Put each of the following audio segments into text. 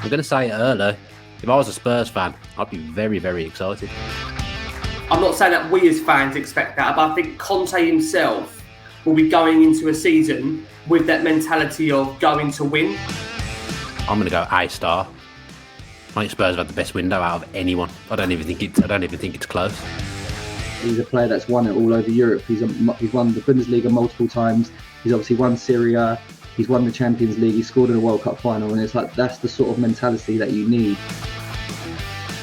I'm going to say it early. If I was a Spurs fan, I'd be very, very excited. I'm not saying that we as fans expect that, but I think Conte himself will be going into a season with that mentality of going to win. I'm going to go A-star. I think Spurs have had the best window out of anyone. I don't even think it's close. He's a player that's won it all over Europe. He's won the Bundesliga multiple times. He's obviously won Serie A. He's won the Champions League. He scored in a World Cup final, and it's like that's the sort of mentality that you need.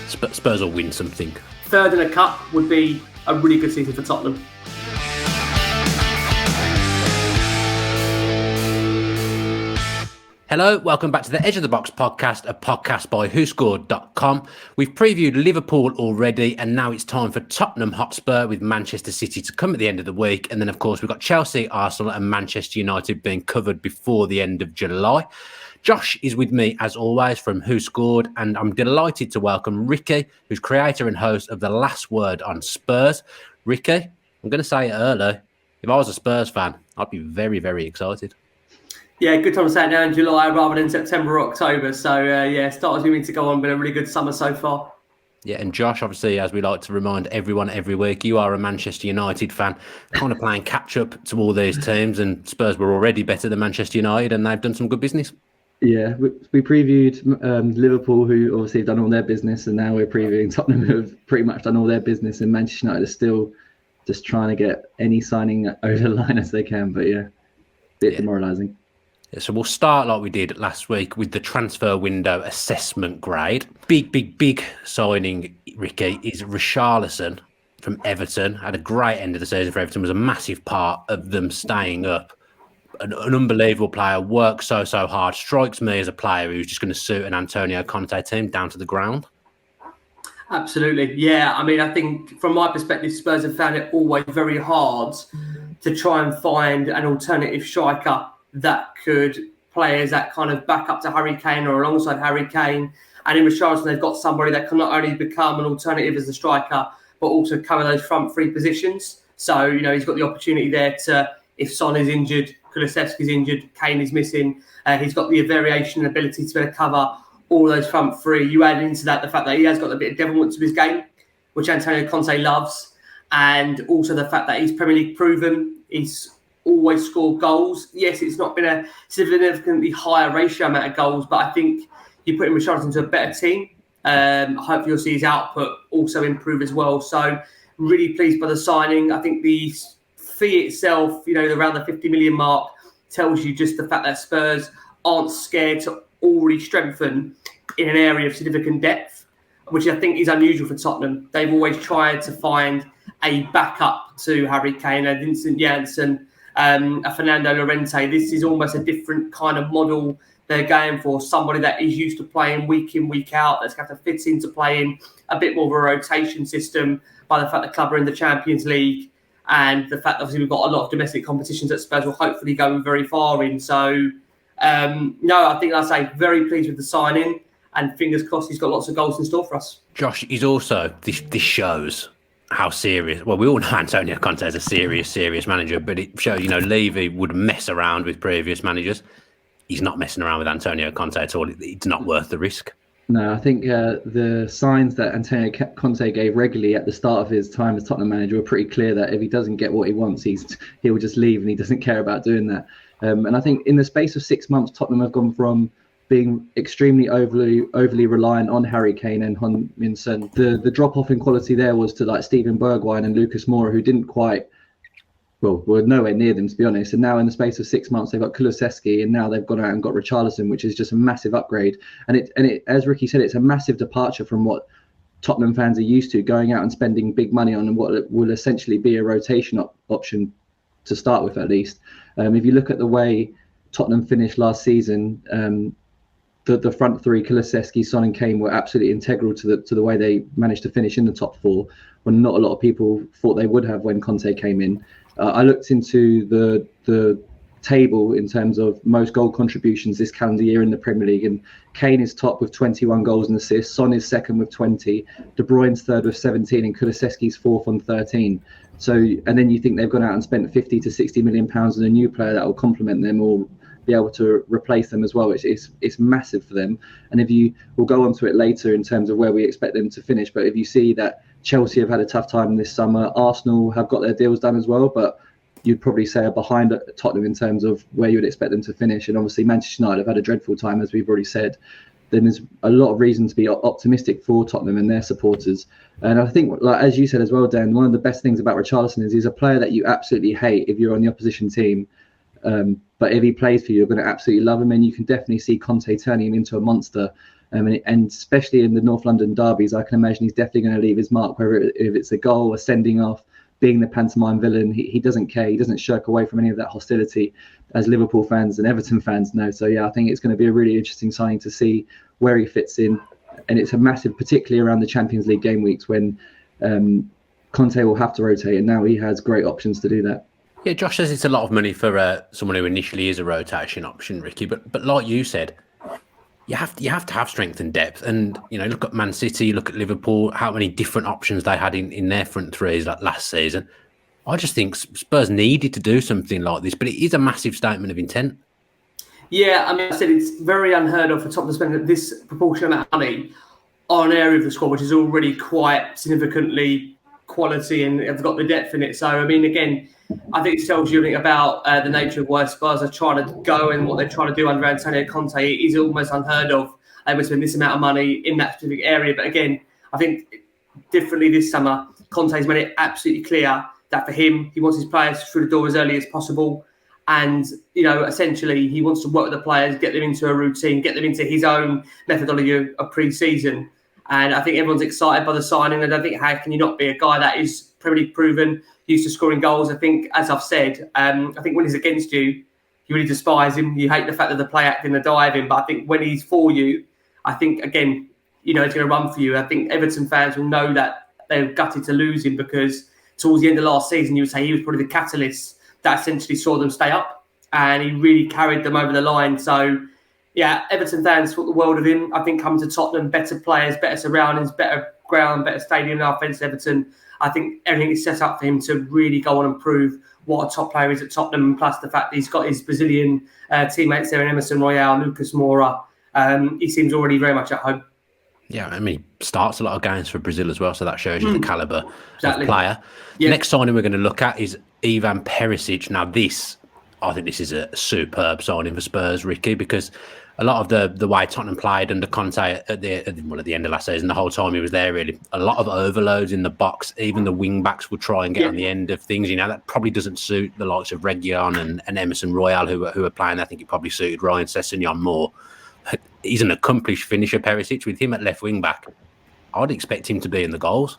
Spurs will win something. Third in a cup would be a really good season for Tottenham. Hello, welcome back to the Edge of the Box podcast, a podcast by WhoScored.com. We've previewed Liverpool already, and now it's time for Tottenham Hotspur with Manchester City to come at the end of the week. And then, of course, we've got Chelsea, Arsenal and Manchester United being covered before the end of July. Josh is with me, as always, from Who Scored, and I'm delighted to welcome Ricky, who's creator and host of The Last Word on Spurs. Ricky, I'm going to say it early. If I was a Spurs fan, I'd be very, very excited. Yeah, good time to say it now in July rather than September or October. So, starters we need to go on. Been a really good summer so far. Yeah, and Josh, obviously, as we like to remind everyone every week, you are a Manchester United fan, kind of playing catch-up to all these teams, and Spurs were already better than Manchester United, and they've done some good business. Yeah, we previewed Liverpool, who obviously have done all their business, and now we're previewing Tottenham, who have pretty much done all their business, and Manchester United are still just trying to get any signing over the line as they can, but yeah, a bit demoralising. So we'll start like we did last week with the transfer window assessment grade. Big signing, Ricky, is Richarlison from Everton. Had a great end of the season for Everton, was a massive part of them staying up. An unbelievable player, works so hard, strikes me as a player who's just going to suit an Antonio Conte team down to the ground. Absolutely. Yeah, I mean, I think from my perspective, Spurs have found it always very hard to try and find an alternative striker that could play as that kind of backup to Harry Kane or alongside Harry Kane. And in Richarlison, they've got somebody that can not only become an alternative as a striker, but also cover those front three positions. So, he's got the opportunity there to, if Son is injured, Kulusevski's injured, Kane is missing, he's got the variation and ability to be able to cover all those front three. You add into that the fact that he has got a bit of devilment to his game, which Antonio Conte loves, and also the fact that he's Premier League proven, he's always scored goals. Yes, it's not been a significantly higher ratio amount of goals, but I think you put him Richarlison into a better team. Hopefully you'll see his output also improve as well. So really pleased by the signing. I think the fee itself, around the 50 million mark, tells you just the fact that Spurs aren't scared to already strengthen in an area of significant depth, which I think is unusual for Tottenham. They've always tried to find a backup to Harry Kane, a Vincent Janssen, a Fernando Llorente. This is almost a different kind of model they're going for. Somebody that is used to playing week in, week out, that's got to fit into playing a bit more of a rotation system by the fact the club are in the Champions League and the fact that obviously we've got a lot of domestic competitions that Spurs will hopefully go very far in. So, I think I'd say very pleased with the signing and fingers crossed he's got lots of goals in store for us. Josh, he's also, this shows how serious, well, we all know Antonio Conte is a serious manager, but it shows, Levy would mess around with previous managers. He's not messing around with Antonio Conte at all. It's not worth the risk. No, I think the signs that Antonio Conte gave regularly at the start of his time as Tottenham manager were pretty clear that if he doesn't get what he wants, he'll just leave and he doesn't care about doing that. And I think in the space of 6 months, Tottenham have gone from being extremely overly reliant on Harry Kane and Heung-min Son. The drop-off in quality there was to like Steven Bergwijn and Lucas Moura, who didn't quite, were nowhere near them, to be honest. And now in the space of 6 months, they've got Kulusevski, and now they've gone out and got Richarlison, which is just a massive upgrade. And it, as Ricky said, it's a massive departure from what Tottenham fans are used to, going out and spending big money on what will essentially be a rotation option to start with, at least. If you look at the way Tottenham finished last season, the front three, Kulusevski, Son and Kane, were absolutely integral to the way they managed to finish in the top four, when not a lot of people thought they would have when Conte came in. I looked into the table in terms of most goal contributions this calendar year in the Premier League, and Kane is top with 21 goals and assists, Son is second with 20, De Bruyne's third with 17, and Kulusevski's fourth on 13. So, and then you think they've gone out and spent 50 to 60 million pounds on a new player that will complement them, or be able to replace them as well. It's massive for them. And we'll go on to it later in terms of where we expect them to finish. But if you see that Chelsea have had a tough time this summer, Arsenal have got their deals done as well, but you'd probably say are behind Tottenham in terms of where you would expect them to finish. And obviously Manchester United have had a dreadful time, as we've already said. Then there's a lot of reason to be optimistic for Tottenham and their supporters. And I think, like as you said as well, Dan, one of the best things about Richarlison is he's a player that you absolutely hate if you're on the opposition team. But if he plays for you, you're going to absolutely love him. And you can definitely see Conte turning him into a monster. And especially in the North London derbies, I can imagine he's definitely going to leave his mark, if it's a goal, a sending off, being the pantomime villain. He doesn't care. He doesn't shirk away from any of that hostility, as Liverpool fans and Everton fans know. So, yeah, I think it's going to be a really interesting signing to see where he fits in. And it's a massive, particularly around the Champions League game weeks when Conte will have to rotate. And now he has great options to do that. Yeah, Josh says it's a lot of money for someone who initially is a rotation option, Ricky. But like you said, you have to have strength and depth. And, look at Man City, look at Liverpool, how many different options they had in their front threes like last season. I just think Spurs needed to do something like this, but it is a massive statement of intent. Yeah, I mean, I said it's very unheard of for Tottenham to spend this proportionate amount of money on an area of the squad, which is already quite significantly quality and have got the depth in it. So, I mean, again, I think it tells you about the nature of where Spurs are trying to go and what they're trying to do under Antonio Conte. It is almost unheard of able to spend this amount of money in that specific area. But again, I think differently this summer, Conte's made it absolutely clear that for him, he wants his players through the door as early as possible. And, essentially, he wants to work with the players, get them into a routine, get them into his own methodology of pre-season. And I think everyone's excited by the signing. And I think, how can you not be a guy that is pretty proven, used to scoring goals? I think, as I've said, I think when he's against you, you really despise him. You hate the fact that the play acting, the diving. But I think when he's for you, I think, again, he's going to run for you. I think Everton fans will know that they're gutted to lose him because towards the end of last season, you would say he was probably the catalyst that essentially saw them stay up. And he really carried them over the line. So, yeah, Everton fans thought the world of him. I think coming to Tottenham, better players, better surroundings, better ground, better stadium, no offence to Everton. I think everything is set up for him to really go on and prove what a top player is at Tottenham. Plus the fact that he's got his Brazilian teammates there in Emerson Royale, Lucas Moura. He seems already very much at home. Yeah, I mean, he starts a lot of games for Brazil as well, so that shows you the calibre of player. Yeah. Next signing we're going to look at is Ivan Perisic. Now, I think this is a superb signing for Spurs, Ricky, because a lot of the way Tottenham played under Conte at the end of last season, the whole time he was there, really, a lot of overloads in the box. Even the wing backs would try and get on the end of things. That probably doesn't suit the likes of Reguilon and Emerson Royale, who are playing. I think it probably suited Ryan Sessegnon more. He's an accomplished finisher, Perisic. With him at left wing back, I'd expect him to be in the goals.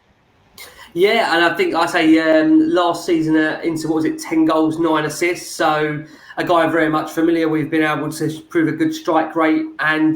Yeah, and I think last season into 10 goals, 9 assists. So a guy very much familiar. We've been able to prove a good strike rate. And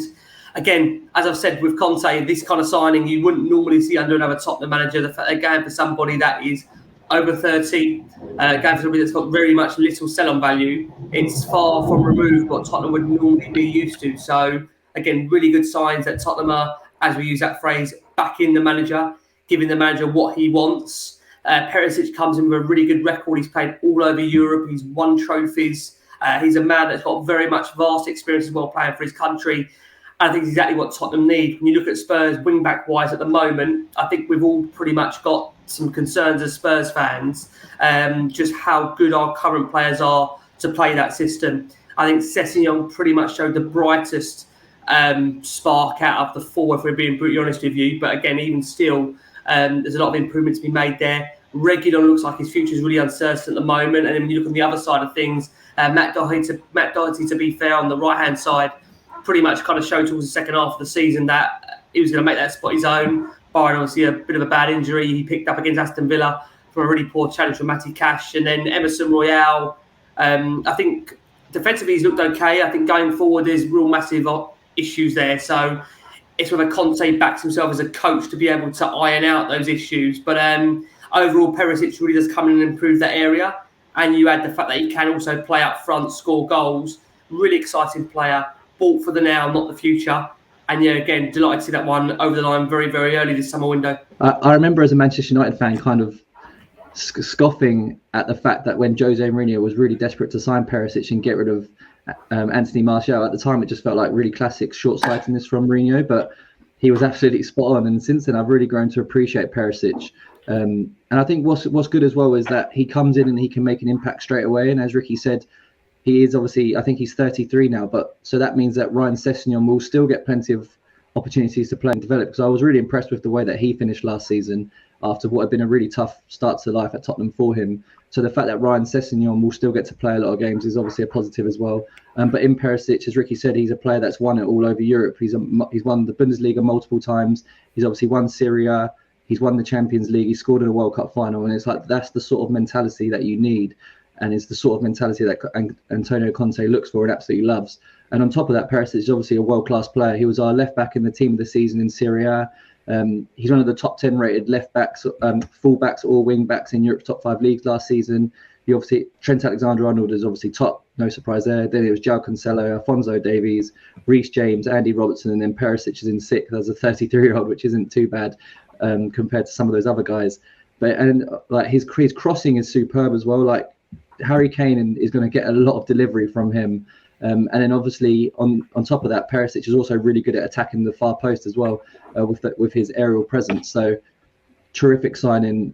again, as I've said with Conte, this kind of signing you wouldn't normally see under another Tottenham manager. The fact they're going for somebody that is over 30, going for somebody that's got very much little sell-on value. It's far from removed what Tottenham would normally be used to. So again, really good signs that Tottenham are, as we use that phrase, backing the manager, giving the manager what he wants. Perisic comes in with a really good record. He's played all over Europe. He's won trophies. He's a man that's got very much vast experience as well playing for his country. And I think it's exactly what Tottenham need. When you look at Spurs wing-back wise at the moment, I think we've all pretty much got some concerns as Spurs fans, just how good our current players are to play that system. I think Sessegnon pretty much showed the brightest spark out of the four, if we're being brutally honest with you. But again, even still, there's a lot of improvement to be made there. Reguilon looks like his future is really uncertain at the moment. And then when you look on the other side of things, Matt Doherty, to be fair, on the right-hand side, pretty much kind of showed towards the second half of the season that he was going to make that spot his own, barring obviously a bit of a bad injury he picked up against Aston Villa from a really poor challenge from Matty Cash. And then Emerson Royale, I think defensively he's looked okay. I think going forward there's real massive issues there. So it's whether Conte backs himself as a coach to be able to iron out those issues. But overall, Perisic really does come in and improve that area. And you add the fact that he can also play up front, score goals. Really exciting player. Bought for the now, not the future. And yeah, again, delighted to see that one over the line very, very early this summer window. I remember as a Manchester United fan kind of scoffing at the fact that when Jose Mourinho was really desperate to sign Perisic and get rid of Anthony Martial. At the time, it just felt like really classic short-sightedness from Mourinho, but he was absolutely spot on. And since then, I've really grown to appreciate Perisic. And I think what's good as well is that he comes in and he can make an impact straight away. And as Ricky said, he is obviously, I think he's 33 now, but so that means that Ryan Sessegnon will still get plenty of opportunities to play and develop, because I was really impressed with the way that he finished last season after what had been a really tough start to life at Tottenham for him. So the fact that Ryan Sessegnon will still get to play a lot of games is obviously a positive as well. But in Perisic, as Ricky said, he's a player that's won it all over Europe. He's won the Bundesliga multiple times. He's obviously won Serie A. He's won the Champions League. He scored in a World Cup final. And it's like, that's the sort of mentality that you need. And it's the sort of mentality that Antonio Conte looks for and absolutely loves. And on top of that, Perisic is obviously a world-class player. He was our left-back in the team of the season in Serie A. He's one of the top 10 rated left-backs, full-backs or wing-backs in Europe's top 5 leagues last season. Trent Alexander-Arnold is obviously top, no surprise there. Then it was João Cancelo, Alphonso Davies, Reece James, Andy Robertson, and then Perisic is in 6th as a 33-year-old, which isn't too bad compared to some of those other guys. And his crossing is superb as well. Like, Harry Kane is going to get a lot of delivery from him. And then obviously on top of that, Perisic is also really good at attacking the far post as well with his aerial presence. So terrific signing.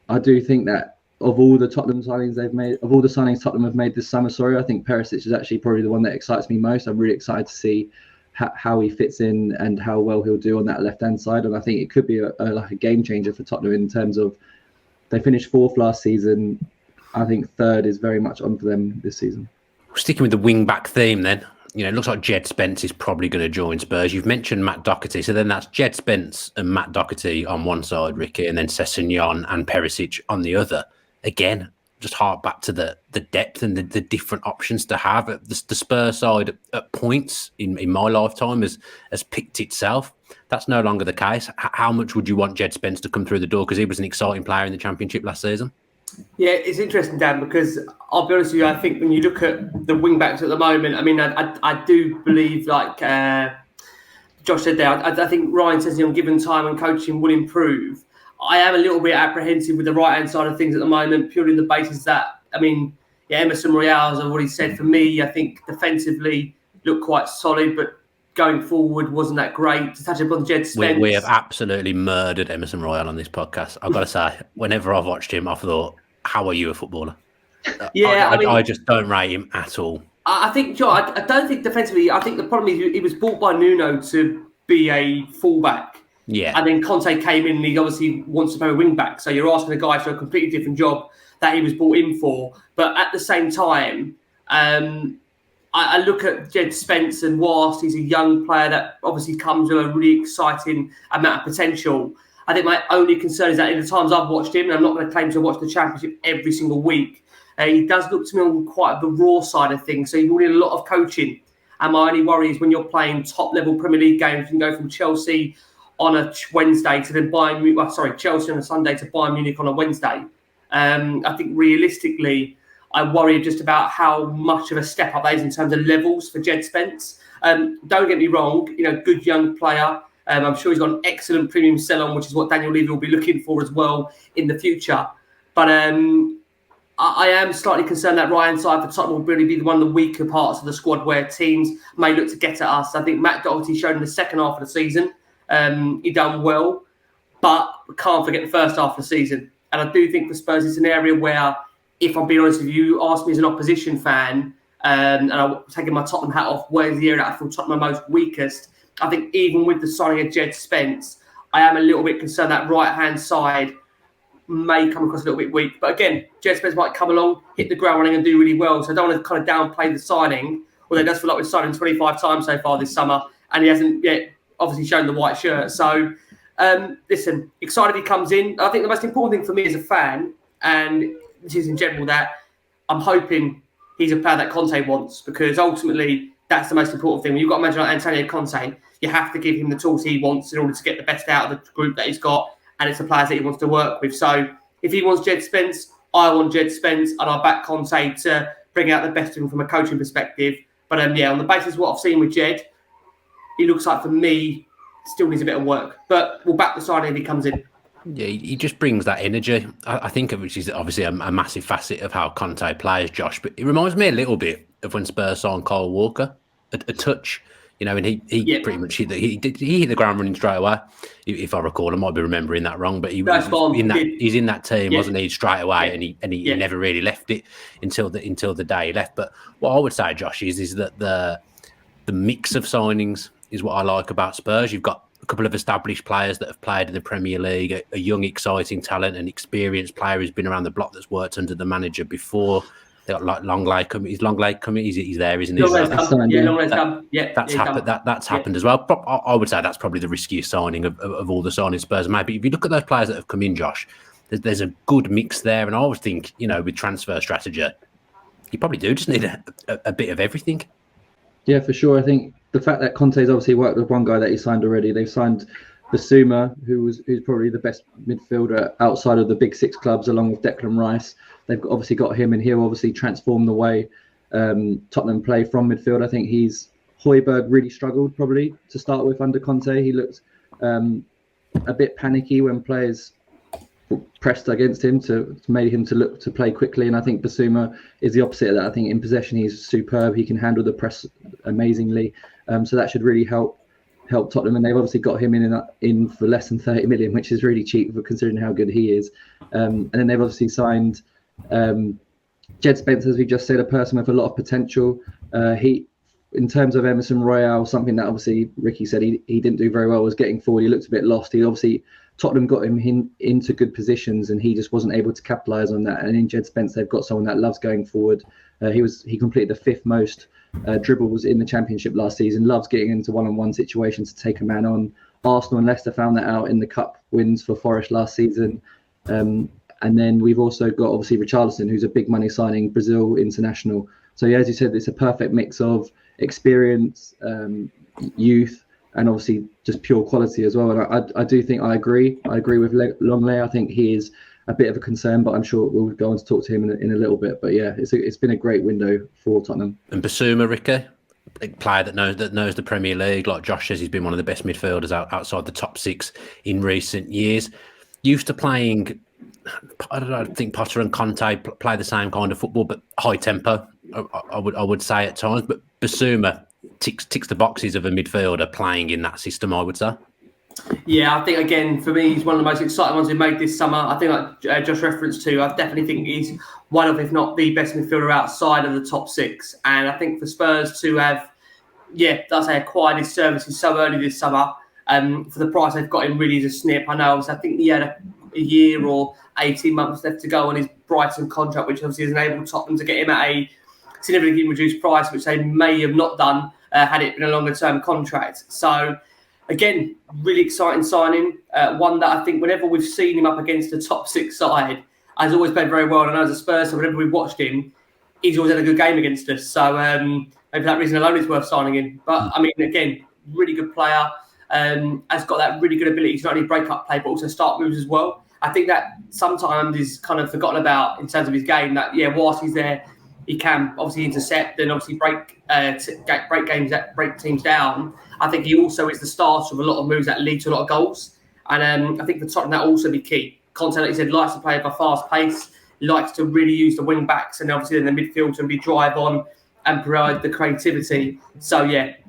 I do think that of all the Tottenham signings they've made, of all the signings Tottenham have made this summer, I think Perisic is actually probably the one that excites me most. I'm really excited to see how he fits in and how well he'll do on that left-hand side. And I think it could be like a game changer for Tottenham in terms of they finished 4th last season. I think 3rd is very much on for them this season. Sticking with the wing-back theme then, it looks like Jed Spence is probably going to join Spurs. You've mentioned Matt Doherty, so then that's Jed Spence and Matt Doherty on one side, Ricky, and then Sessegnon and Perisic on the other. Again, just hark back to the depth and the different options to have. The Spurs side at points in my lifetime has picked itself. That's no longer the case. How much would you want Jed Spence to come through the door? Because he was an exciting player in the Championship last season. Yeah, it's interesting, Dan, because I'll be honest with you, I think when you look at the wing-backs at the moment, I mean, I do believe, like Josh said there, I think Ryan Sessegnon, given time and coaching, will improve. I am a little bit apprehensive with the right-hand side of things at the moment, purely on the basis that, Emerson Royale, as I've already said, for me, I think defensively looked quite solid, but going forward wasn't that great. To touch upon Jed Spence. We have absolutely murdered Emerson Royale on this podcast. I've got to say, whenever I've watched him, I've thought, how are you a footballer? Yeah, I just don't rate him at all. I think, Joe, I don't think defensively, I think the problem is he was bought by Nuno to be a fullback. Yeah. And then Conte came in and he obviously wants to play a wing back. So you're asking a guy for a completely different job that he was brought in for. But at the same time, I look at Jed Spence, and whilst he's a young player that obviously comes with a really exciting amount of potential, I think my only concern is that in the times I've watched him, and I'm not going to claim to watch the Championship every single week, he does look to me on quite the raw side of things. So you need a lot of coaching. And my only worry is when you're playing top-level Premier League games, you can go from Chelsea on a Wednesday to then Chelsea on a Sunday to Bayern Munich on a Wednesday. I think realistically, I worry just about how much of a step up that is in terms of levels for Jed Spence. Don't get me wrong, good young player. I'm sure he's got an excellent premium sell-on, which is what Daniel Levy will be looking for as well in the future. But I am slightly concerned that Ryan side for Tottenham will really be one of the weaker parts of the squad where teams may look to get at us. I think Matt Doherty showed in the second half of the season he done well, but we can't forget the first half of the season. And I do think for Spurs it's an area where, if I'm being honest with you, ask me as an opposition fan, and I'm taking my Tottenham hat off, where's the area that I feel Tottenham are most weakest? I think even with the signing of Jed Spence, I am a little bit concerned that right-hand side may come across a little bit weak. But again, Jed Spence might come along, hit the ground running and do really well. So I don't want to kind of downplay the signing, although it does feel like we've signed him 25 times so far this summer, and he hasn't yet obviously shown the white shirt. So, listen, excited he comes in. I think the most important thing for me as a fan, and this is in general, that I'm hoping he's a player that Conte wants, because ultimately that's the most important thing. When you've got a manager like Antonio Conte, you have to give him the tools he wants in order to get the best out of the group that he's got, and it's the players that he wants to work with. So if he wants Jed Spence, I want Jed Spence, and I'll back Conte to bring out the best of him from a coaching perspective. But on the basis of what I've seen with Jed, he looks like, for me, still needs a bit of work. But we'll back the signing if he comes in. Yeah, he just brings that energy. I think which is obviously a massive facet of how Conte plays, Josh. But it reminds me a little bit of when Spurs signed Kyle Walker, a touch, and he pretty much hit the ground running straight away. If I recall, I might be remembering that wrong, but he's in that team, wasn't he, straight away, and he never really left it until the day he left. But what I would say, Josh, is that the mix of signings is what I like about Spurs. You've got a couple of established players that have played in the Premier League, a young, exciting talent, an experienced player who's been around the block that's worked under the manager before. They got like Longley coming. Is Longley coming? He's there, isn't he? Longley's come. Yeah, that's happened. That's happened as well. I would say that's probably the riskiest signing of all the signings Spurs made. But if you look at those players that have come in, Josh, there's a good mix there. And I always think, with transfer strategy, you probably do just need a bit of everything. Yeah, for sure. I think the fact that Conte's obviously worked with one guy that he signed already. They've signed Basuma, who's probably the best midfielder outside of the big six clubs, along with Declan Rice. They've obviously got him, and he'll obviously transform the way Tottenham play from midfield. I think Højbjerg really struggled probably to start with under Conte. He looked a bit panicky when players pressed against him to made him to look to play quickly. And I think Basuma is the opposite of that. I think in possession he's superb. He can handle the press amazingly. So that should really help Tottenham, and they've obviously got him in for less than 30 million, which is really cheap considering how good he is. And then they've obviously signed Jed Spence, as we just said, a person with a lot of potential. In terms of Emerson Royale, something that obviously Ricky said he didn't do very well was getting forward. He looked a bit lost. Tottenham got him into good positions, and he just wasn't able to capitalise on that. And in Jed Spence, they've got someone that loves going forward. He completed the 5th most dribbles in the Championship last season. Loves getting into one-on-one situations to take a man on. Arsenal and Leicester found that out in the cup wins for Forest last season. And then we've also got obviously Richarlison, who's a big money signing, Brazil international. So as you said, it's a perfect mix of experience, youth, and obviously just pure quality as well. And I do think I agree with Longley. I think he is a bit of a concern, but I'm sure we'll go on to talk to him in a little bit. But yeah, it's been a great window for Tottenham. And Basuma, Ricky, a player that knows the Premier League, like Josh says, he's been one of the best midfielders outside the top 6 in recent years. Used to playing, I don't know, I think Potter and Conte play the same kind of football, but high tempo, I would say at times. But Basuma ticks the boxes of a midfielder playing in that system, I would say. Yeah, I think, again, for me, he's one of the most exciting ones we made this summer. I think, like Josh referenced to, I definitely think he's one of, if not the best midfielder outside of the top 6. And I think for Spurs to have, acquired his services so early this summer, for the price they've got him, really is a snip. I know, I think he had a year or 18 months left to go on his Brighton contract, which obviously has enabled Tottenham to get him at a significantly reduced price, which they may have not done had it been a longer-term contract. So, again, really exciting signing. One that I think whenever we've seen him up against the top 6 side, has always played very well. And I know as a Spurs, so whenever we've watched him, he's always had a good game against us. So maybe for that reason alone, it's worth signing him. But, I mean, again, really good player. Has got that really good ability to not only break up play, but also start moves as well. I think that sometimes is kind of forgotten about in terms of his game. That, whilst he's there, he can obviously intercept and obviously break teams down. I think he also is the starter of a lot of moves that lead to a lot of goals. And I think for Tottenham, that will also be key. Conte, like you said, likes to play at a fast pace, likes to really use the wing backs and obviously in the midfield to really drive on and provide the creativity. So,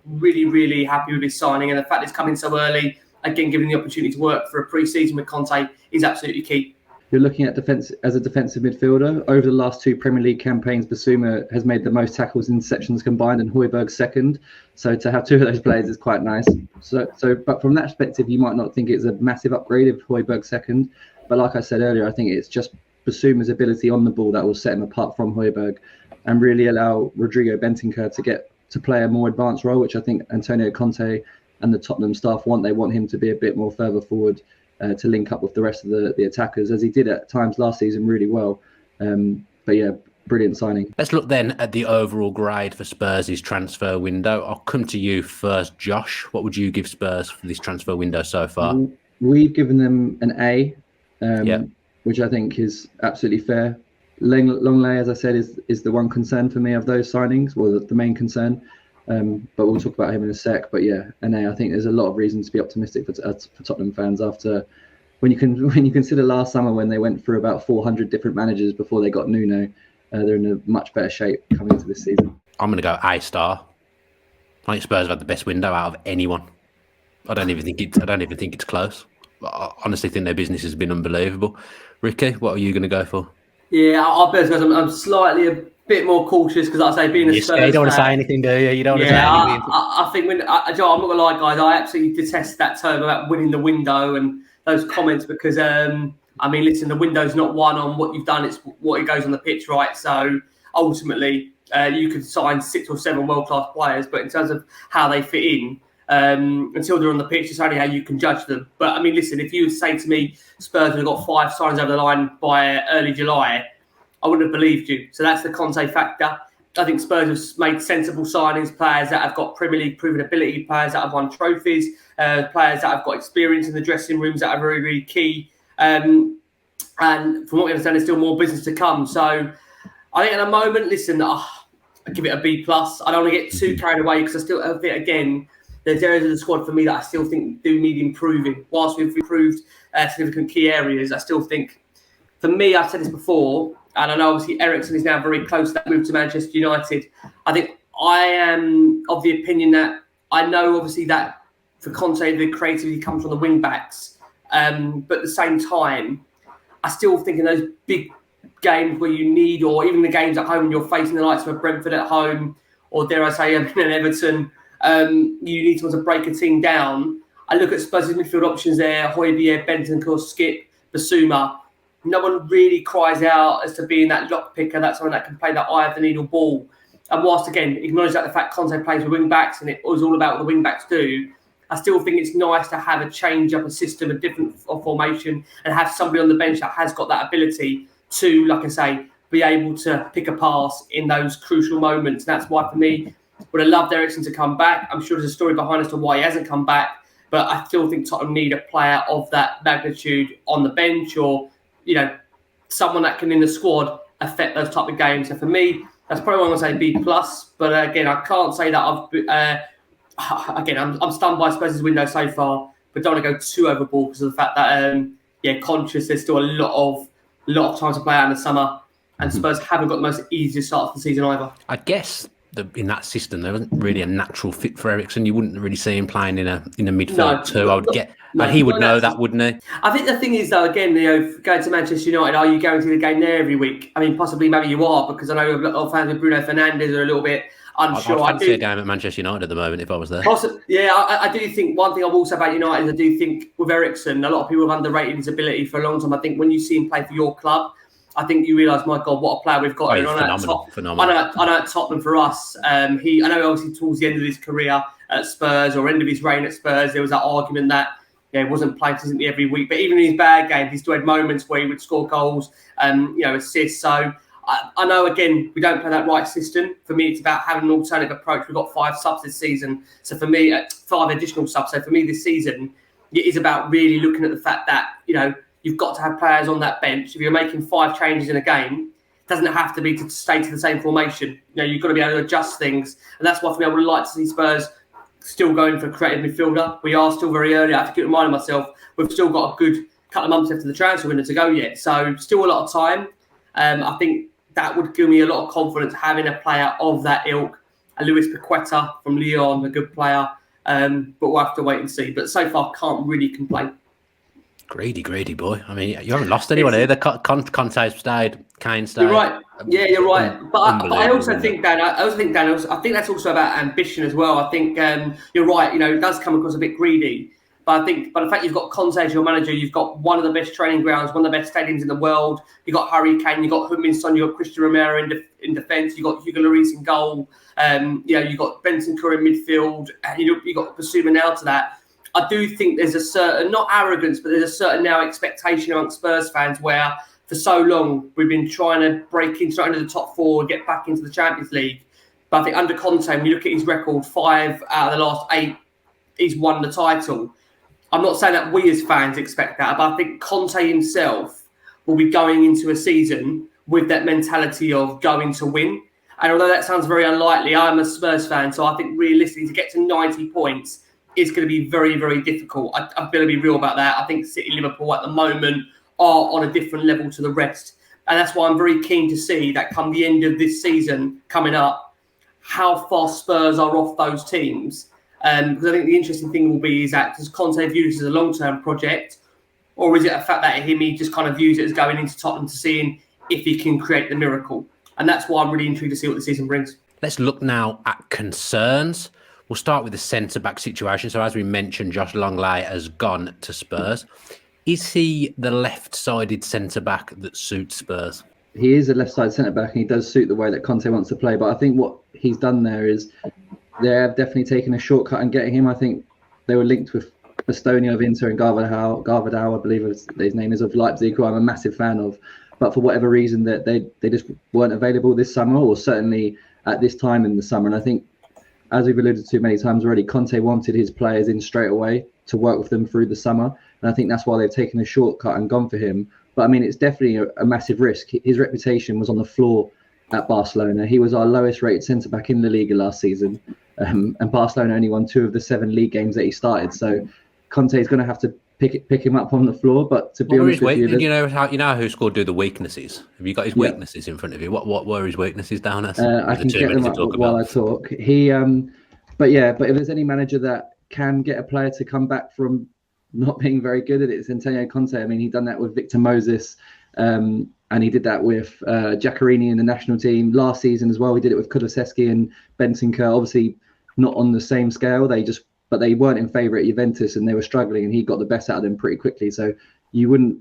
really, really happy with his signing. And the fact it's coming so early, again, giving the opportunity to work for a pre-season with Conte is absolutely key. You're looking at defence as a defensive midfielder. Over the last 2 Premier League campaigns, Basuma has made the most tackles and interceptions combined, and Højbjerg second. So to have 2 of those players is quite nice. But from that perspective, you might not think it's a massive upgrade if Højbjerg second. But like I said earlier, I think it's just Basuma's ability on the ball that will set him apart from Højbjerg and really allow Rodrigo Bentancur to get to play a more advanced role, which I think Antonio Conte and the Tottenham staff want. They want him to be a bit more further forward to link up with the rest of the attackers, as he did at times last season really well. But yeah, brilliant signing. Let's look then at the overall grade for Spurs' transfer window. I'll come to you first, Josh. What would you give Spurs for this transfer window so far? We've given them an A, which I think is absolutely fair. Longley, as I said, is the one concern for me of those signings, well, the main concern. But we'll talk about him in a sec. But yeah, and I think there's a lot of reasons to be optimistic for Tottenham fans after when you consider last summer when they went through about 400 different managers before they got Nuno. They're in a much better shape coming into this season. I'm going to go A star. I think Spurs have had the best window out of anyone. I don't even think it's close. I honestly think their business has been unbelievable. Ricky, what are you going to go for? Yeah, I'll be honest, I'm slightly a bit more cautious because, like I say, being a Spurs You don't want to say fan, anything, do you? You don't want to say anything. I think Joe, I'm not gonna lie, guys. I absolutely detest that term about winning the window and those comments because I mean, listen, the window's not won on what you've done; it's what it goes on the pitch, right? So ultimately, you could sign 6 or 7 world-class players, but in terms of how they fit in, until they're on the pitch, it's only how you can judge them. But I mean, listen, if you would say to me Spurs have got 5 signs over the line by early July, I wouldn't have believed you. So that's the Conte factor. I think Spurs have made sensible signings, players that have got Premier League proven ability, players that have won trophies, players that have got experience in the dressing rooms that are very, very key. And from what we understand, there's still more business to come. So I think at the moment, listen, I give it a B+. I don't want to get too carried away because I still think, again, there's areas of the squad for me that I still think do need improving. Whilst we've improved significant key areas, I still think, for me, I've said this before, and I know obviously Eriksen is now very close to that move to Manchester United. I think I am of the opinion that I know obviously that for Conte the creativity comes from the wing backs, but at the same time, I still think in those big games where you need, or even the games at home when you're facing the likes of Brentford at home, or dare I say, an Everton, you need someone to break a team down. I look at Spurs' midfield options there: Højbjerg, Bentancur, Skip, Basuma. No one really cries out as to being that lock picker, that's someone that can play that eye of the needle ball. And whilst, again, acknowledge that the fact Conte plays with wing backs and it was all about what the wing backs do, I still think it's nice to have a change up, a system, a different formation, and have somebody on the bench that has got that ability to, like I say, be able to pick a pass in those crucial moments. And that's why, for me, would have loved Eriksen to come back. I'm sure there's a story behind as to why he hasn't come back, but I still think Tottenham need a player of that magnitude on the bench, or someone that can in the squad affect those type of games. So for me, that's probably what I'm going to say B+. But again, I can't say that I'm stunned by Spurs' window so far, but don't want to go too overboard because of the fact that conscious there's still a lot of time to play out in the summer, and Spurs haven't got the most easiest start to the season either. I guess in that system there wasn't really a natural fit for Eriksen. You wouldn't really see him playing in a midfield too. I would get. And he would know that, wouldn't he? I think the thing is, though, again, going to Manchester United, are you guaranteed a game there every week? I mean, possibly, maybe you are, because I know a lot of fans of Bruno Fernandes are a little bit unsure. I'd fancy a game at Manchester United at the moment if I was there. I do think one thing I will say about United is I do think with Eriksen, a lot of people have underrated his ability for a long time. I think when you see him play for your club, I think you realise, my God, what a player we've got. Phenomenal. I know at Tottenham for us, I know obviously towards the end of his career at Spurs, or end of his reign at Spurs, there was that argument that he wasn't playing consistently every week. But even in his bad games, he still had moments where he would score goals, assists. So I know, again, we don't play that right system. For me, it's about having an alternative approach. We've got 5 subs this season. So for me, 5 additional subs. So for me this season, it is about really looking at the fact that, you've got to have players on that bench. If you're making 5 changes in a game, it doesn't have to be to stay to the same formation. You've got to be able to adjust things. And that's why, for me, I would like to see Spurs still going for a creative midfielder. We are still very early. I have to keep reminding myself, we've still got a good couple of months after the transfer window to go yet. So still a lot of time. I think that would give me a lot of confidence having a player of that ilk. Luis Paqueta from Lyon, a good player. But we'll have to wait and see. But so far, can't really complain. Greedy boy. I mean, you haven't lost anyone here. Conte's stayed, Kane stayed. You're right. Yeah, you're right. But I also think, Dan, I think that's also about ambition as well. I think you're right. It does come across a bit greedy. But I think, by the fact you've got Conte as your manager, you've got one of the best training grounds, one of the best stadiums in the world. You've got Harry Kane, you've got Heung-min Son, you've got Christian Romero in defence, you've got Hugo Lloris in goal. You've got Bentancur in midfield. You've got Basuma now to that. I do think there's a certain, not arrogance, but there's a certain now expectation amongst Spurs fans where for so long we've been trying to break into the top 4 and get back into the Champions League. But I think under Conte, when you look at his record, 5 out of the last 8, he's won the title. I'm not saying that we as fans expect that, but I think Conte himself will be going into a season with that mentality of going to win. And although that sounds very unlikely, I'm a Spurs fan, so I think realistically to get to 90 points is going to be very, very difficult. I'm going to be real about that. I think City, Liverpool at the moment are on a different level to the rest. And that's why I'm very keen to see that come the end of this season coming up, how far Spurs are off those teams. Because I think the interesting thing will be is that does Conte view this as a long-term project, or is it a fact that he just kind of views it as going into Tottenham to seeing if he can create the miracle? And that's why I'm really intrigued to see what the season brings. Let's look now at concerns. We'll start with the centre-back situation. So as we mentioned, Josh Longley has gone to Spurs. Is he the left-sided centre-back that suits Spurs? He is a left-sided centre-back, and he does suit the way that Conte wants to play. But I think what he's done there is they have definitely taken a shortcut in getting him. I think they were linked with Bastoni of Inter and Gvardiol, I believe his name is, of Leipzig, who I'm a massive fan of. But for whatever reason, that they just weren't available this summer, or certainly at this time in the summer. And I think, as we've alluded to many times already, Conte wanted his players in straight away to work with them through the summer. And I think that's why they've taken a shortcut and gone for him. But I mean, it's definitely a massive risk. His reputation was on the floor at Barcelona. He was our lowest rated centre-back in La Liga last season. And Barcelona only won 2 of the 7 league games that he started. So Conte is going to have to pick him up on the floor. But to be honest with you, you know how WhoScored do the weaknesses. Have you got his weaknesses in front of you? What were his weaknesses down as? I can get them up while I talk. But if there's any manager that can get a player to come back from not being very good at it, it's Antonio Conte. I mean, he done that with Victor Moses, and he did that with Giaccherini in the national team last season as well. He did it with Kulusevski and Bentancur. Obviously, not on the same scale. But they weren't in favour at Juventus, and they were struggling, and he got the best out of them pretty quickly. So you wouldn't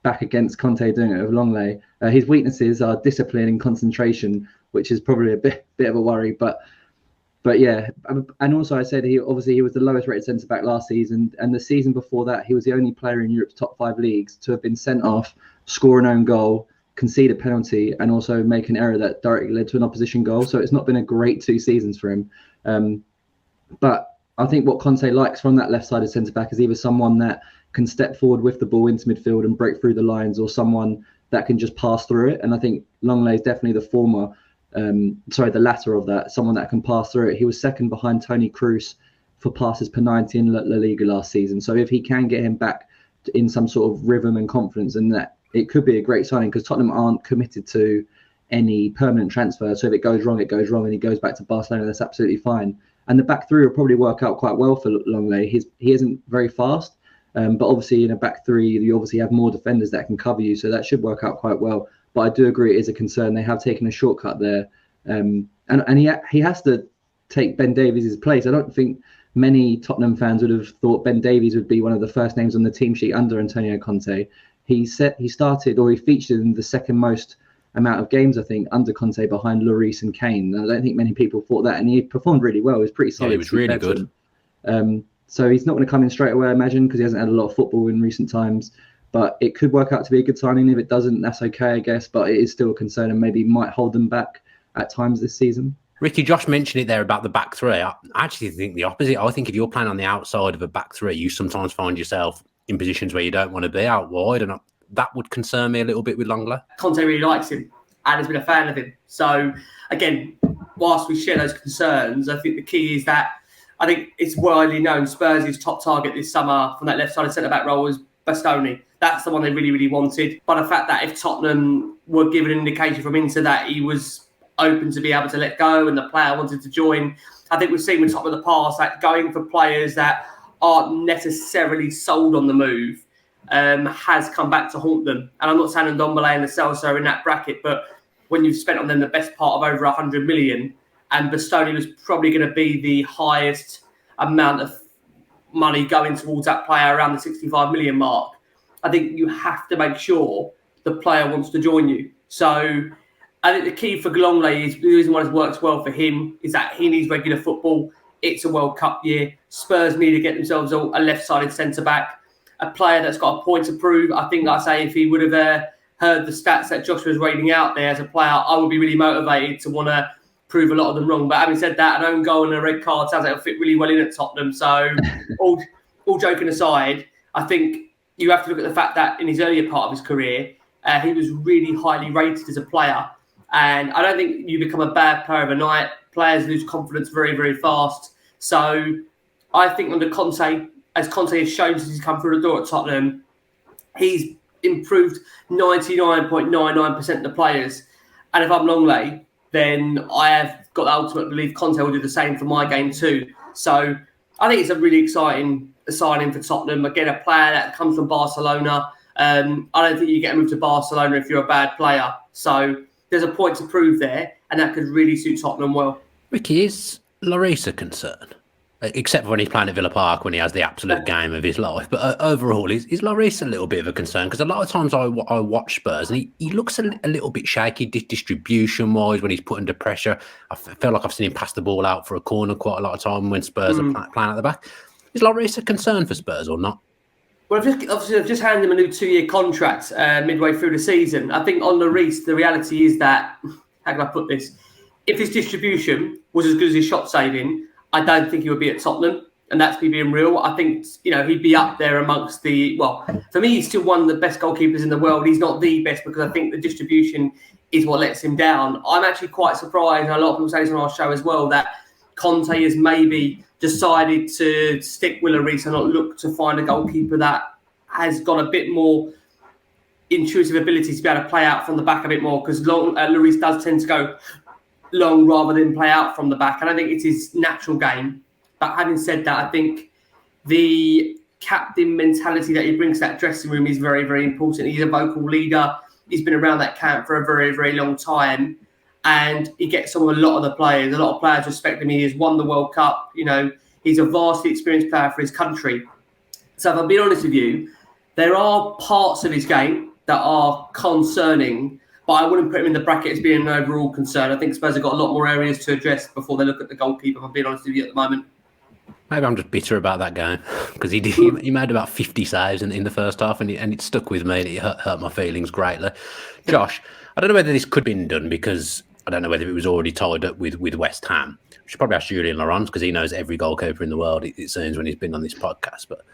back against Conte doing it with Longley. His weaknesses are discipline and concentration, which is probably a bit of a worry. But yeah, and also I said he was the lowest rated centre back last season, and the season before that he was the only player in Europe's top 5 leagues to have been sent off, score an own goal, concede a penalty, and also make an error that directly led to an opposition goal. So it's not been a great 2 seasons for him. But I think what Conte likes from that left-sided centre-back is either someone that can step forward with the ball into midfield and break through the lines, or someone that can just pass through it. And I think Longley is definitely the latter of that, someone that can pass through it. He was second behind Toni Kroos for passes per 90 in La Liga last season. So if he can get him back in some sort of rhythm and confidence, and that it could be a great signing, because Tottenham aren't committed to any permanent transfer. So if it goes wrong, and he goes back to Barcelona, that's absolutely fine. And the back three will probably work out quite well for Longley. He isn't very fast, but obviously in a back three, you obviously have more defenders that can cover you. So that should work out quite well. But I do agree it is a concern. They have taken a shortcut there. And he has to take Ben Davies' place. I don't think many Tottenham fans would have thought Ben Davies would be one of the first names on the team sheet under Antonio Conte. He featured in the second most amount of games, I think, under Conte, behind Lloris and Kane. I don't think many people thought that, and he performed really well. He was pretty solid. Yeah, he was really good. So he's not going to come in straight away, I imagine, because he hasn't had a lot of football in recent times. But it could work out to be a good signing. If it doesn't, that's okay, I guess. But it is still a concern, and maybe might hold them back at times this season. Ricky, Josh mentioned it there about the back three. I actually think the opposite. I think if you're playing on the outside of a back three, you sometimes find yourself in positions where you don't want to be out wide, and that would concern me a little bit with Longley. Conte really likes him and has been a fan of him. So, again, whilst we share those concerns, I think the key is that I think it's widely known Spurs' top target this summer from that left-sided centre-back role was Bastoni. That's the one they really, really wanted. But the fact that if Tottenham were given an indication from Inter that he was open to be able to let go and the player wanted to join, I think we've seen with Tottenham in the past that going for players that aren't necessarily sold on the move has come back to haunt them. And I'm not saying Ndombele and Lo Celso are in that bracket, but when you've spent on them the best part of over 100 million, and Bastoni was probably going to be the highest amount of money going towards that player around the 65 million mark, I think you have to make sure the player wants to join you. So I think the key for Longley is the reason why it works well for him is that he needs regular football. It's a World Cup year. Spurs need to get themselves a left-sided centre-back, a player that's got a point to prove. I think, like I say, if he would have heard the stats that Josh was rating out there as a player, I would be really motivated to want to prove a lot of them wrong. But having said that, an own goal and a red card sounds like it'll fit really well in at Tottenham. So all joking aside, I think you have to look at the fact that in his earlier part of his career, he was really highly rated as a player. And I don't think you become a bad player overnight. Players lose confidence very, very fast. So I think under Conte, as Conte has shown since he's come through the door at Tottenham, he's improved 99.99% of the players. And if I'm Longley, then I have got the ultimate belief Conte will do the same for my game too. So I think it's a really exciting signing for Tottenham. Again, a player that comes from Barcelona. I don't think you get moved to Barcelona if you're a bad player. So there's a point to prove there, and that could really suit Tottenham well. Ricky, is Lloris a concern? Except for when he's playing at Villa Park when he has the absolute game of his life. But overall, is Lloris a little bit of a concern? Because a lot of times I watch Spurs and he looks a little bit shaky distribution-wise when he's put under pressure. I feel like I've seen him pass the ball out for a corner quite a lot of time when Spurs are playing at the back. Is Lloris a concern for Spurs or not? Well, I've just handed him a new 2-year contract midway through the season. I think on Lloris, the reality is that, how can I put this? If his distribution was as good as his shot saving, I don't think he would be at Tottenham, and that's me being real. I think, he'd be up there amongst for me, he's still one of the best goalkeepers in the world. He's not the best because I think the distribution is what lets him down. I'm actually quite surprised, and a lot of people say this on our show as well, that Conte has maybe decided to stick with Lloris and not look to find a goalkeeper that has got a bit more intuitive ability to be able to play out from the back a bit more, because Lloris does tend to go long rather than play out from the back. And I think it's his natural game. But having said that, I think the captain mentality that he brings to that dressing room is very, very important. He's a vocal leader. He's been around that camp for a very, very long time. And he gets on with a lot of the players. A lot of players respect him. He has won the World Cup. He's a vastly experienced player for his country. So if I'm being honest with you, there are parts of his game that are concerning, but I wouldn't put him in the bracket as being an overall concern. I think Spurs have got a lot more areas to address before they look at the goalkeeper, if I'm being honest with you at the moment. Maybe I'm just bitter about that game because he made about 50 saves in the first half and it stuck with me and it hurt my feelings greatly. Josh, I don't know whether this could have been done because I don't know whether it was already tied up with West Ham. We should probably ask Julien Laurens because he knows every goalkeeper in the world, it seems, when he's been on this podcast. But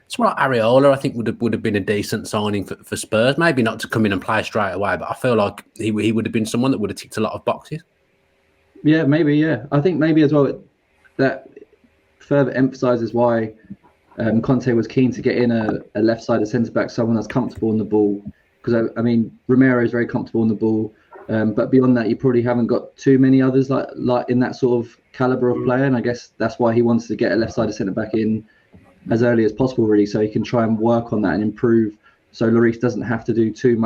someone like Areola, I think, would have been a decent signing for Spurs. Maybe not to come in and play straight away, but I feel like he would have been someone that would have ticked a lot of boxes. Yeah, maybe, yeah. I think maybe as well that further emphasises why Conte was keen to get in a left-sided centre-back, someone that's comfortable on the ball. Because, I mean, Romero is very comfortable on the ball. But beyond that, you probably haven't got too many others like in that sort of calibre of player. And I guess that's why he wants to get a left-sided centre-back in as early as possible, really, so he can try and work on that and improve. So Lloris doesn't have to do too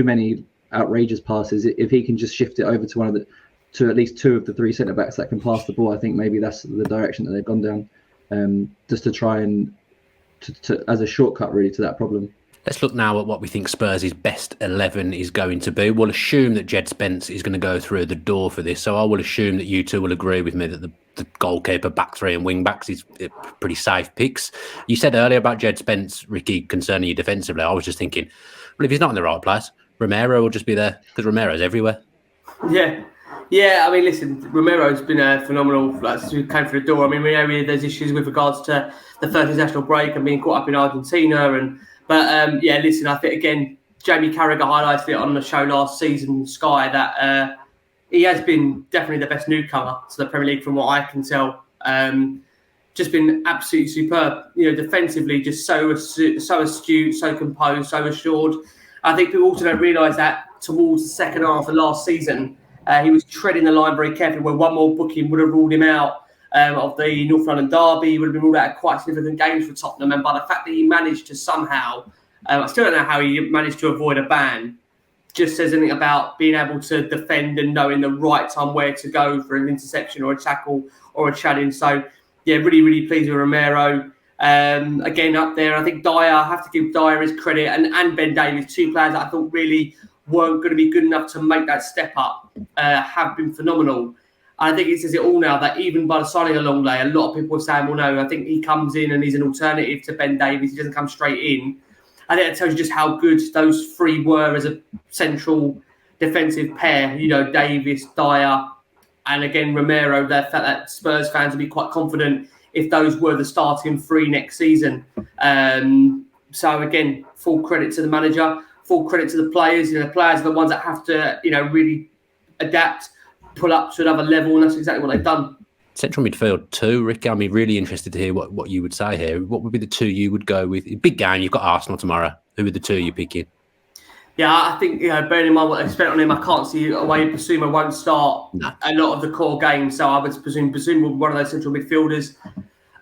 many outrageous passes. If he can just shift it over to at least 2 of the 3 centre backs that can pass the ball, I think maybe that's the direction that they've gone down, just to try and to as a shortcut really to that problem. Let's look now at what we think Spurs' best 11 is going to be. We'll assume that Jed Spence is going to go through the door for this. So I will assume that you two will agree with me that the goalkeeper, back 3 and wing backs is pretty safe picks. You said earlier about Jed Spence, Ricky, concerning you defensively. I was just thinking, well, if he's not in the right place, Romero will just be there because Romero's everywhere. Yeah, I mean, listen, Romero's been phenomenal since we came through the door. I mean, we know there's issues with regards to the first international break and being caught up in Argentina. But listen, I think, again, Jamie Carragher highlighted it on the show last season, Sky, that he has been definitely the best newcomer to the Premier League from what I can tell. Just been absolutely superb. Defensively, just so astute, so composed, so assured. I think people also don't realise that towards the second half of last season, he was treading the line very carefully, where one more booking would have ruled him out of the North London derby. He would have been ruled out of quite significant games for Tottenham. And by the fact that he managed to somehow, I still don't know how he managed to avoid a ban, just says anything about being able to defend and knowing the right time where to go for an interception or a tackle or a challenge. So, yeah, really, really pleased with Romero. Again, up there, I think Dyer, I have to give Dyer his credit, and Ben Davies, 2 players that I thought really weren't going to be good enough to make that step up, have been phenomenal. And I think it says it all now that even by the signing of Longley, a lot of people are saying, well, no, I think he comes in and he's an alternative to Ben Davies. He doesn't come straight in. I think that tells you just how good those 3 were as a central defensive pair. Davies, Dyer, and again, Romero. That Spurs fans will be quite confident if those were the starting 3 next season. So again, full credit to the manager, full credit to the players. The players are the ones that have to, really adapt, pull up to another level, and that's exactly what they've done. Central midfield too, Rick. I'm really interested to hear what you would say here. What would be the 2 you would go with? Big game, you've got Arsenal tomorrow. Who are the 2 you're picking? Yeah, I think, bearing in mind what they spent on him, I can't see a way Basuma won't start a lot of the core games. So I would presume Basuma will be one of those central midfielders.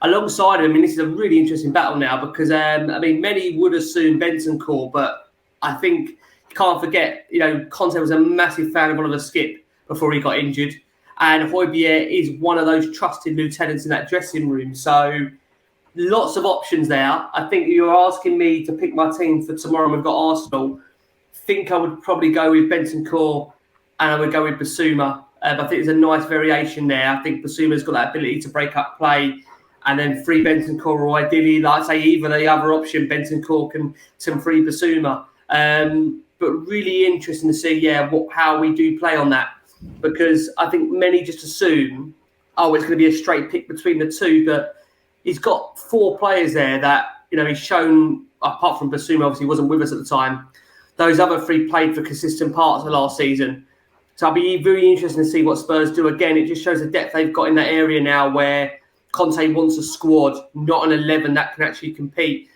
Alongside him, this is a really interesting battle now because, many would assume Bentancur, but I think you can't forget, Conte was a massive fan of Oliver Skipp before he got injured. And Højbjerg is one of those trusted lieutenants in that dressing room. So lots of options there. I think you're asking me to pick my team for tomorrow and we've got Arsenal. I think I would probably go with Bentancur and I would go with Basuma. I think there's a nice variation there. I think Basuma's got that ability to break up play and then free Bentancur, or ideally, like I say, either the other option, Bentancur can free Basuma. But really interesting to see, how we do play on that. Because I think many just assume, it's going to be a straight pick between the two. But he's got 4 players there that, he's shown, apart from Basuma, obviously wasn't with us at the time, those other 3 played for consistent parts of last season. So I'll be very interested to see what Spurs do. Again, it just shows the depth they've got in that area now where Conte wants a squad, not an 11 that can actually compete.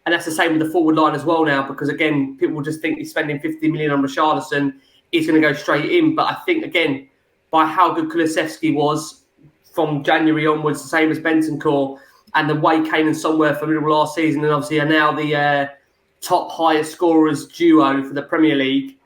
And that's the same with the forward line as well now, because, again, people will just think he's spending 50 million on Richarlison. He's going to go straight in. But I think, again, by how good Kulusevski was from January onwards, the same as Bentancur, and the way Kane and Son were for middle last season, and obviously are now the top highest scorers duo for the Premier League,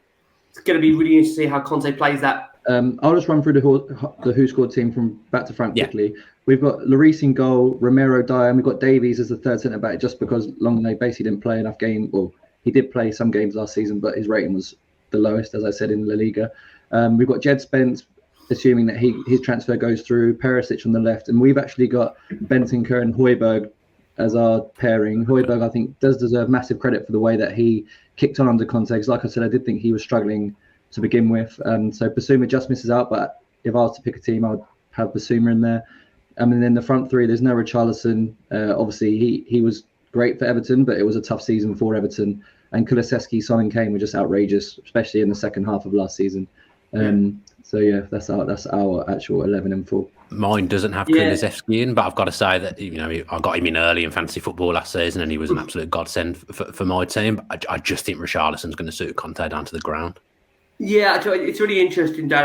it's going to be really interesting to see how Conte plays that. I'll just run through the Who Scored team from back to front quickly. We've got Lloris in goal, Romero, Dyer, and we've got Davies as the third centre back just because Longley basically didn't play enough games. Well, he did play some games last season, but his rating was the lowest, as I said, in La Liga. We've got Jed Spence, assuming that his transfer goes through, Perisic on the left, and we've actually got Bentancur and Højbjerg as our pairing. Højbjerg, I think, does deserve massive credit for the way that he kicked on under Conte. Because like I said, I did think he was struggling to begin with. So Basuma just misses out, but if I was to pick a team, I would have Basuma in there. And then the front 3, there's no Richarlison. Obviously, he was great for Everton, but it was a tough season for Everton. And Kulusevski, Son and Kane were just outrageous, especially in the second half of last season. So that's our actual 11 and 4. Mine doesn't have Kulusevski in, but I've got to say that I got him in early in fantasy football last season, and he was an absolute godsend for my team. But I just think Richarlison's going to suit Conte down to the ground. Yeah, it's really interesting, Dan.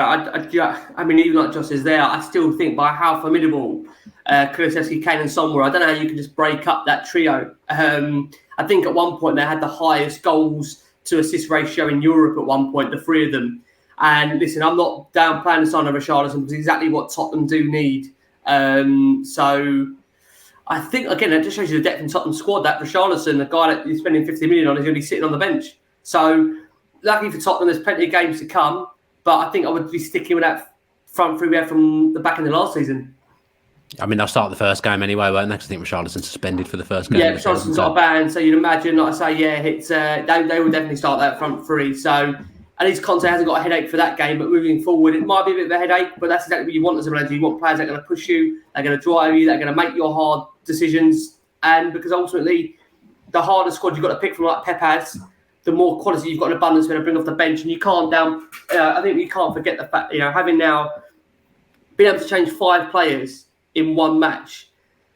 Even like Josh is there, I still think by how formidable Kulusevski, Kane and Son were, I don't know how you can just break up that trio. I think at one point they had the highest goals to assist ratio in Europe at one point, the 3 of them. And listen, I'm not downplaying the sign of Richarlison, because exactly what Tottenham do need. So I think, again, it just shows you the depth in Tottenham squad, that Richarlison, the guy that you're spending 50 million on, is going to be sitting on the bench. So lucky for Tottenham, there's plenty of games to come. But I think I would be sticking with that front 3 we had from the back end of last season. They'll start the first game anyway, won't they? Because I think Richarlison's suspended for the first game. Yeah, Richarlison's got a ban, so you'd imagine, like I say, it's they will definitely start that front 3. So at least Conte hasn't got a headache for that game, but moving forward, it might be a bit of a headache, but that's exactly what you want as a manager. You want players that are going to push you, they're going to drive you, they're going to make your hard decisions. And because ultimately, the harder squad you've got to pick from, like Pep has, the more quality you've got in abundance going to bring off the bench. And you can't I think you can't forget the fact, having now been able to change 5 players in one match,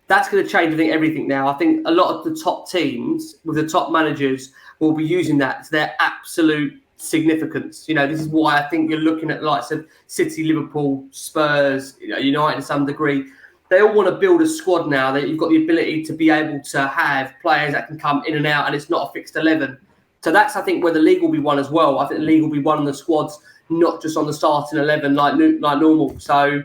that's going to change, I think, everything now. I think a lot of the top teams with the top managers will be using that to their absolute significance. This is why I think you're looking at the likes of City, Liverpool, Spurs, United to some degree. They all want to build a squad now that you've got the ability to be able to have players that can come in and out, and it's not a fixed 11. So that's, I think, where the league will be won as well. I think the league will be won on the squads, not just on the starting 11 like normal. So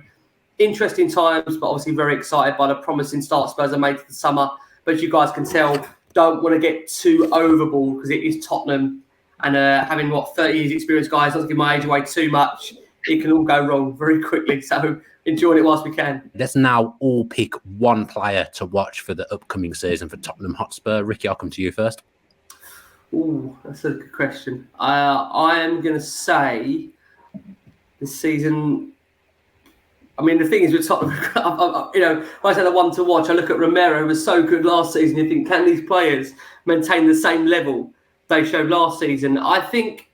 interesting times, but obviously very excited by the promising start Spurs have made to the summer. But as you guys can tell, don't want to get too overboard because it is Tottenham. And having, 30 years experience, guys, not to give my age away too much, it can all go wrong very quickly. So enjoying it whilst we can. Let's now all pick one player to watch for the upcoming season for Tottenham Hotspur. Ricky, I'll come to you first. Ooh, that's a good question. I am going to say this season... the thing is with Tottenham, when I say the one to watch, I look at Romero, who was so good last season. You think, can these players maintain the same level they showed last season? I think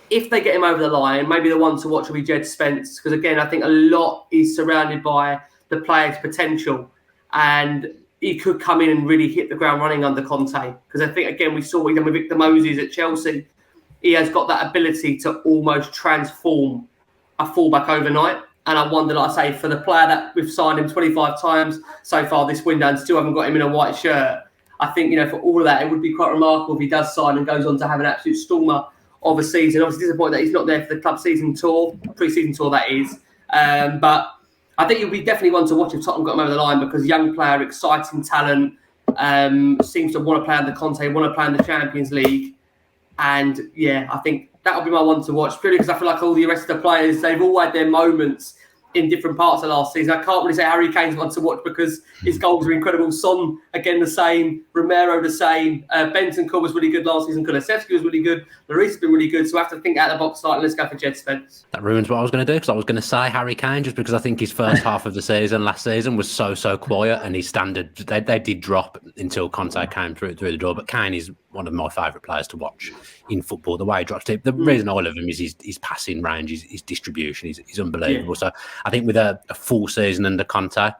if they get him over the line, maybe the one to watch will be Jed Spence, because again, I think a lot is surrounded by the player's potential, and he could come in and really hit the ground running under Conte. Because I think, again, we saw what he done with Victor Moses at Chelsea. he has got that ability to almost transform a fullback overnight. And I wonder, like I say, for the player that we've signed him 25 times so far this window and still haven't got him in a white shirt, I think, for all of that, it would be quite remarkable if he does sign and goes on to have an absolute stormer of a season. Obviously disappointed that he's not there for the club season tour, pre-season tour that is. But I think he'll be definitely one to watch if Tottenham got him over the line, because young player, exciting talent, seems to want to play under Conte, want to play in the Champions League. And yeah, I think that'll be my one to watch, purely because I feel like all the rest of the players, they've all had their moments in different parts of last season. I can't really say Harry Kane's one to watch because his goals are incredible. Son, again, the same. Romero, the same. Bentancur was really good last season. Kulusevski was really good. Lloris has been really good. So I have to think out of the box slightly. Let's go for Jed Spence. That ruins what I was going to do, because I was going to say Harry Kane, just because I think his first half of the season last season was so quiet, and his standard, they did drop until Conte came through the door. But Kane is one of my favourite players to watch in football. The way he drops deep, the reason I love him is his passing range, his distribution, he's unbelievable. Yeah. So I think with a full season under Conte,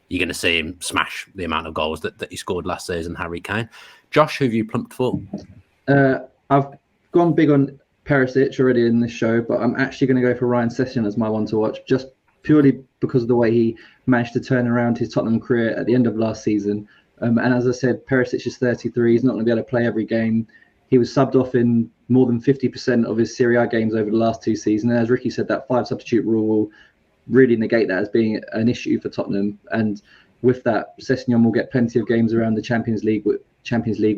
you're going to see him smash the amount of goals that he scored last season, Harry Kane. Josh, who have you plumped for? I've gone big on Perisic already in this show, but I'm actually going to go for Ryan Sessegnon as my one to watch, just purely because of the way he managed to turn around his Tottenham career at the end of last season. And as I said, Perisic is 33. He's not going to be able to play every game. He was subbed off in more than 50% of his Serie A games over the last 2 seasons. And as Ricky said, that 5 substitute rule will really negate that as being an issue for Tottenham. And with that, Sessegnon will get plenty of games around the Champions League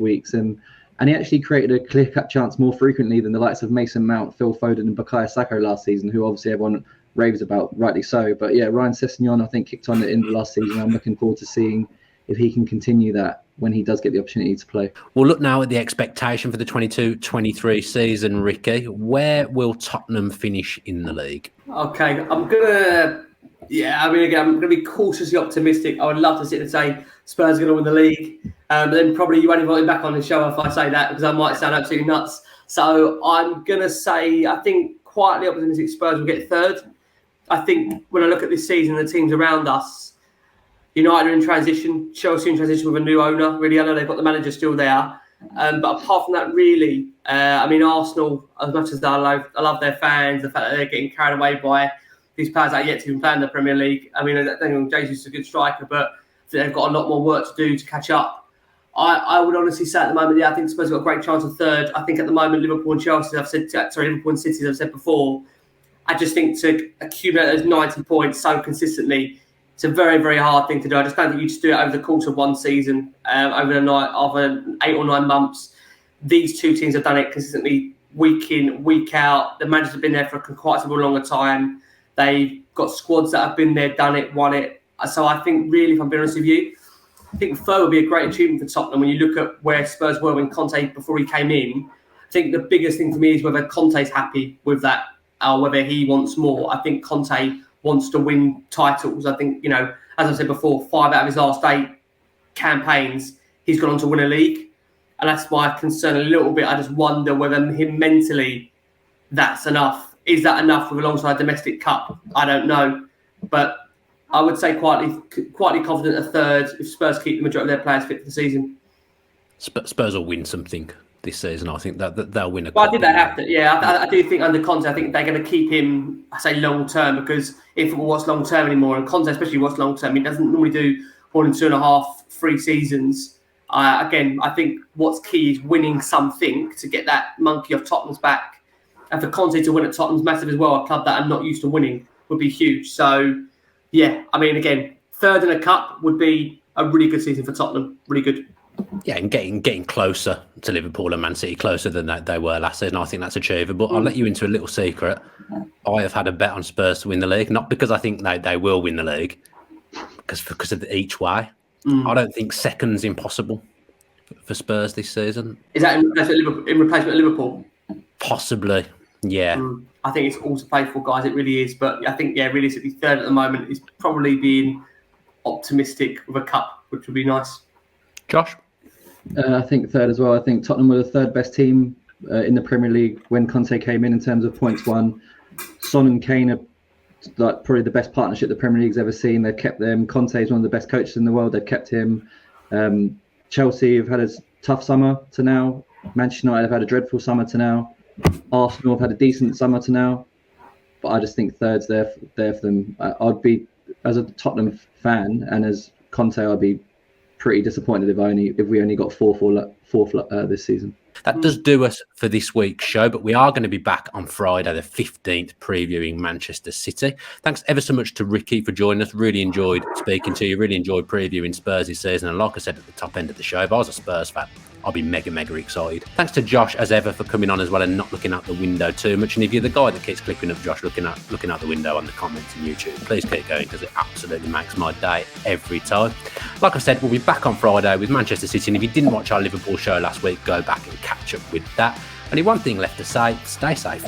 weeks. And he actually created a clear-cut chance more frequently than the likes of Mason Mount, Phil Foden and Bukayo Saka last season, who obviously everyone raves about, rightly so. But yeah, Ryan Sessegnon, I think, kicked on at the end of last season. I'm looking forward to seeing if he can continue that when he does get the opportunity to play. We'll look now at the expectation for the 22-23 season, Ricky. Where will Tottenham finish in the league? Okay, I'm going to be cautiously optimistic. I would love to sit and say Spurs are going to win the league. But then probably you won't invite me back on the show if I say that, because I might sound absolutely nuts. So I'm going to say, I think quietly optimistic Spurs will get third. I think when I look at this season, the teams around us, United are in transition, Chelsea in transition with a new owner. Really, I know they've got the manager still there. But apart from that, really, Arsenal, as much as I love their fans, the fact that they're getting carried away by these players that are yet to even play in the Premier League. I mean, Jesus is a good striker, but they've got a lot more work to do to catch up. I would honestly say at the moment, I think Spurs have got a great chance of third. I think at the moment, Liverpool and Chelsea, Liverpool and City, as I've said before, I just think to accumulate those 90 points so consistently, it's a very, very hard thing to do. I just don't think you just do it over the course of one season, over 8 or 9 months. These two teams have done it consistently, week in, week out. The managers have been there for quite a longer time. They've got squads that have been there, done it, won it. So I think, really, if I'm being honest with you, I think third would be a great achievement for Tottenham. When you look at where Spurs were when Conte, before he came in, I think the biggest thing for me is whether Conte's happy with that or whether he wants more. I think Conte wants to win titles. I think, as I said before, 5 out of his last 8 campaigns, he's gone on to win a league. And that's my concern a little bit. I just wonder whether him mentally, that's enough. Is that enough with alongside a domestic cup? I don't know. But I would say quietly confident a third if Spurs keep the majority of their players fit for the season. Spurs will win something this season. I think that they'll win a cup. Well, I think they have to. Yeah, I do think under Conte, I think they're going to keep him, I say long term, because if it was long term anymore, and Conte especially was long term, he doesn't normally do more than 2.5, 3 seasons. Again, I think what's key is winning something to get that monkey off Tottenham's back. And for Conte to win at Tottenham's massive as well, a club that are not used to winning, would be huge. So, yeah, I mean, again, third in a cup would be a really good season for Tottenham. Really good. Yeah, and getting closer to Liverpool and Man City, closer than they were last season. I think that's achievable. I'll let you into a little secret. I have had a bet on Spurs to win the league, not because I think they will win the league, because of each way. I don't think second's impossible for Spurs this season. Is that in replacement of Liverpool? Possibly, yeah. I think it's all to play for, guys. It really is. But I think, realistically, third at the moment is probably being optimistic with a cup, which would be nice. Josh? I think third as well. I think Tottenham were the third best team in the Premier League when Conte came in terms of points won. Son and Kane are probably the best partnership the Premier League's ever seen. They've kept them. Conte is one of the best coaches in the world. They've kept him. Chelsea have had a tough summer to now. Manchester United have had a dreadful summer to now. Arsenal have had a decent summer to now, but I just think third's there for them. I'd be, as a Tottenham fan and as Conte, I'd be pretty disappointed if we only got fourth this season. That does do us for this week's show, but we are going to be back on Friday the 15th previewing Manchester City. Thanks ever so much to Ricky for joining us. Really enjoyed speaking to you, really enjoyed previewing Spurs this season. And like I said at the top end of the show, if I was a Spurs fan, I'll be mega excited. Thanks to Josh, as ever, for coming on as well and not looking out the window too much. And if you're the guy that keeps clipping up Josh looking out the window on the comments on YouTube, please keep going because it absolutely makes my day every time. Like I said, we'll be back on Friday with Manchester City. And if you didn't watch our Liverpool show last week, go back and catch up with that. Only one thing left to say, stay safe.